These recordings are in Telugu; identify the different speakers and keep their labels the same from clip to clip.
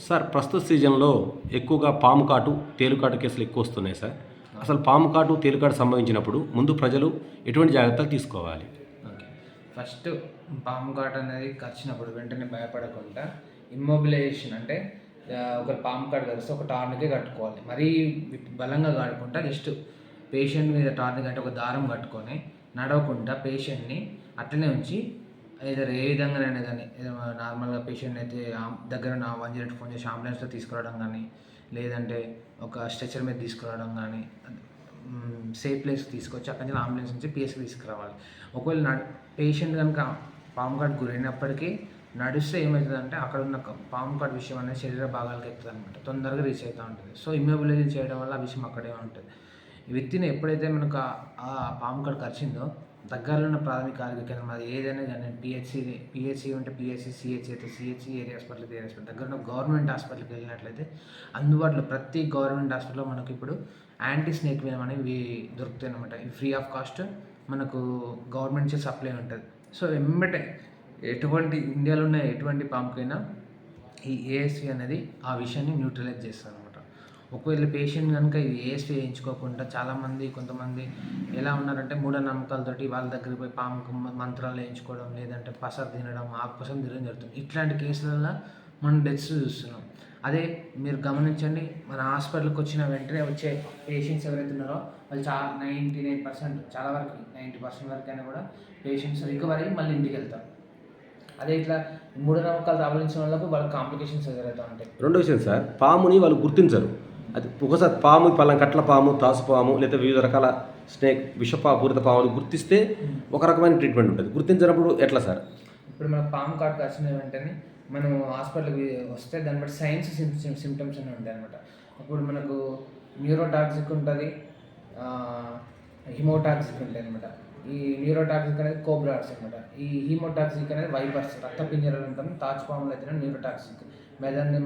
Speaker 1: సార్ ప్రస్తుత సీజన్లో ఎక్కువగా పాము కాటు తేలుకాటు కేసులు ఎక్కువ వస్తున్నాయి సార్. అసలు పాము కాటు తేలుకాటు సంభవించినప్పుడు ముందు ప్రజలు ఎటువంటి జాగ్రత్తలు తీసుకోవాలి?
Speaker 2: ఓకే. ఫస్ట్ పాము కాటు అనేది కరిచినప్పుడు వెంటనే భయపడకుండా ఇమ్మొబిలైజేషన్ అంటే ఒక పాము కాటు కరిస్తే ఒక టార్నికే కట్టుకోవాలి. మరీ బలంగా కాడకుండా జస్ట్ పేషెంట్ మీద టార్నిక్ అంటే ఒక దారం కట్టుకొని నడవకుండా పేషెంట్ని అట్లనే ఉంచి ఏదైనా ఏ విధంగానైనా కానీ నార్మల్గా పేషెంట్ అయితే దగ్గర 108 ఫోన్ చేసి అంబులెన్స్లో తీసుకురావడం కానీ, లేదంటే ఒక స్ట్రెచర్ మీద తీసుకురావడం కానీ, సేఫ్ ప్లేస్కి తీసుకొచ్చి అక్కడి నుంచి అంబులెన్స్ నుంచి పిఎస్కి తీసుకురావాలి. ఒకవేళ పేషెంట్ కనుక పాము కాటు గురైనప్పటికీ నడిస్తే ఏమవుతుందంటే అక్కడ ఉన్న పాము కాటు విషయం అనేది శరీర భాగాలకు ఎక్కుతుంది అనమాట, తొందరగా రీచ్ అవుతూ ఉంటుంది. సో ఇమ్మొబిలైజ్ చేయడం వల్ల ఆ విషయం అక్కడే ఉంటుంది. విత్తిన ఎప్పుడైతే మనకు ఆ పాము కాటు కరిచిందో దగ్గరలో ఉన్న ప్రాథమిక ఆరోగ్య కేంద్రం అది ఏదైనా కానీ పిహెచ్సి ఉంటే పిహెచ్సి, సిహెచ్ అయితే CHC, area hospital area hospital, దగ్గర ఉన్న గవర్నమెంట్ హాస్పిటల్కి వెళ్ళినట్లయితే అందుబాటులో ప్రతి గవర్నమెంట్ హాస్పిటల్లో మనకి ఇప్పుడు యాంటీ స్నేక్ వెనం అనేవి దొరుకుతాయి అనమాట. ఇవి ఫ్రీ ఆఫ్ కాస్ట్ మనకు గవర్నమెంట్ నుంచి సప్లై ఉంటుంది. సో వెంబటే ఇండియాలో ఉన్న ఎటువంటి పాముకైనా ఈ ఏఎస్వి అనేది ఆ విషయాన్ని న్యూట్రలైజ్ చేస్తుంది అనమాట. ఒకవేళ పేషెంట్ కనుక ఇది ఏఎస్వి వేయించుకోకుండా కొంతమంది ఎలా ఉన్నారంటే మూఢనమ్మకాలతోటి వాళ్ళ దగ్గరికి పోయి పాముకు మంత్రాలు వేయించుకోవడం, లేదంటే పసరు తినడం, ఆకుపసరం తినడం జరుగుతుంది. ఇట్లాంటి కేసులలో మనం డెత్స్ చూస్తున్నాం. అదే మీరు గమనించండి, మన హాస్పిటల్కి వచ్చిన వెంటనే వచ్చే పేషెంట్స్ ఎవరైతే ఉన్నారో వాళ్ళు 99% చాలా వరకు 90% వరకు అయినా కూడా పేషెంట్స్ రికవర్ అయ్యి మళ్ళీ ఇంటికి వెళ్తారు. అదే ఇట్లా మూఢనమ్మకాలు అవలంబించిన వాళ్ళకు వాళ్ళకి కాంప్లికేషన్స్ ఎదురవుతూ ఉంటాయి.
Speaker 1: రెండో విషయం సార్, పాముని వాళ్ళు గుర్తించరు. అది ఒకసారి పాము పలానా కట్ల పాము, తాసుపాము లేదా వివిధ రకాల స్నేక్ విషపూరిత పాములు గుర్తిస్తే ఒక రకమైన ట్రీట్మెంట్ ఉంటుంది. గుర్తించినప్పుడు ఎట్లా సార్?
Speaker 2: ఇప్పుడు మన పాము కాటు వచ్చిన వెంటనే మనం హాస్పిటల్కి వస్తే దాన్ని బట్టి సైన్స్ సిమ్టమ్స్ అని ఉంటాయి అనమాట. ఇప్పుడు మనకు న్యూరోటాక్సిక్ ఉంటుంది, హిమోటాక్సిక్ ఉంటాయి అనమాట. ఈ న్యూరోటాక్సిక్ అనేది కోబ్రాడ్స్ అనమాట. ఈ హిమోటాక్సిక్ అనేది వైపర్స్, రక్తపింజరాలు ఉంటుంది. తాచుపాములు అయితే న్యూరోటాక్సిక్ మెదడుని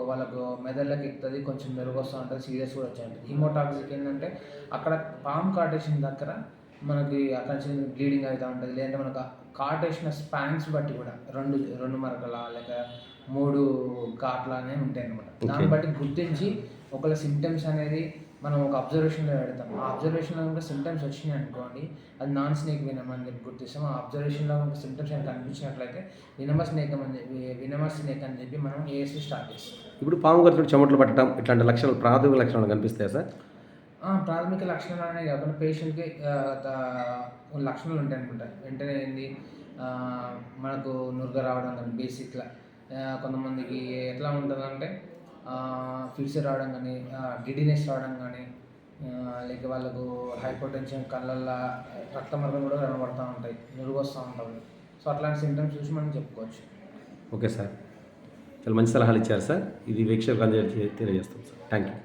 Speaker 2: వాళ్ళకు మెదడులోకి ఎక్కుతుంది, కొంచెం మెరుగు వస్తూ ఉంటుంది, సీరియస్ కూడా వచ్చి ఉంటుంది. హిమోటాక్సిక్ ఏంటంటే అక్కడ పాము కాటేసిన దగ్గర మనకి అక్కడ నుంచి బ్లీడింగ్ అవుతూ ఉంటుంది, లేదంటే మనకు కాటేసిన స్పాన్స్ బట్టి కూడా రెండు మరకల లేక 3 ఘాట్ల అనేవి ఉంటాయి అనమాట. దాన్ని బట్టి గుర్తించి ఒకవేళ సిమ్టమ్స్ అనేది మనం ఒక అబ్జర్వేషన్లో పెడతాం. ఆ అబ్జర్వేషన్లో కనుక సిమ్టమ్స్ వచ్చినాయి అనుకోండి, అది నాన్ స్నేక్ వెనం అని చెప్పి గుర్తిస్తాం. ఆ అబ్జర్వేషన్లో కనుక సిమ్టమ్స్ అని కనిపించినట్లయితే వినమస్ స్నేక్ అని చెప్పి మనం ఏఎస్వి స్టార్ట్ చేస్తాం.
Speaker 1: ఇప్పుడు పాము కరిచినప్పుడు చెమటలు పట్టడం ఇట్లాంటి లక్షణాలు, ప్రాథమిక లక్షణాలు కనిపిస్తాయి సార్?
Speaker 2: ప్రాథమిక లక్షణాలు అనేవి కాకుండా పేషెంట్కి లక్షణాలు ఉంటాయి అనమాట. వెంటనే ఏంది మనకు నురగ రావడం కానీ, బేసిక్గా కొంతమందికి ఎట్లా ఉంటుందంటే ఫిట్స్ రావడం కానీ, గిడినెస్ రావడం కానీ, లేక వాళ్ళకు హైపోటెన్షన్, కళ్ళల్లో రక్తమరకలు కూడా కనబడుతూ ఉంటాయి, నురుగు వస్తూ ఉంటుంది. సో అట్లాంటి సింటమ్స్ చూసి మనం చెప్పుకోవచ్చు.
Speaker 1: ఓకే సార్, చాలా మంచి సలహాలు ఇచ్చారు సార్. ఇది వీక్షకులకు తెలియజేస్తాం సార్. Thank you.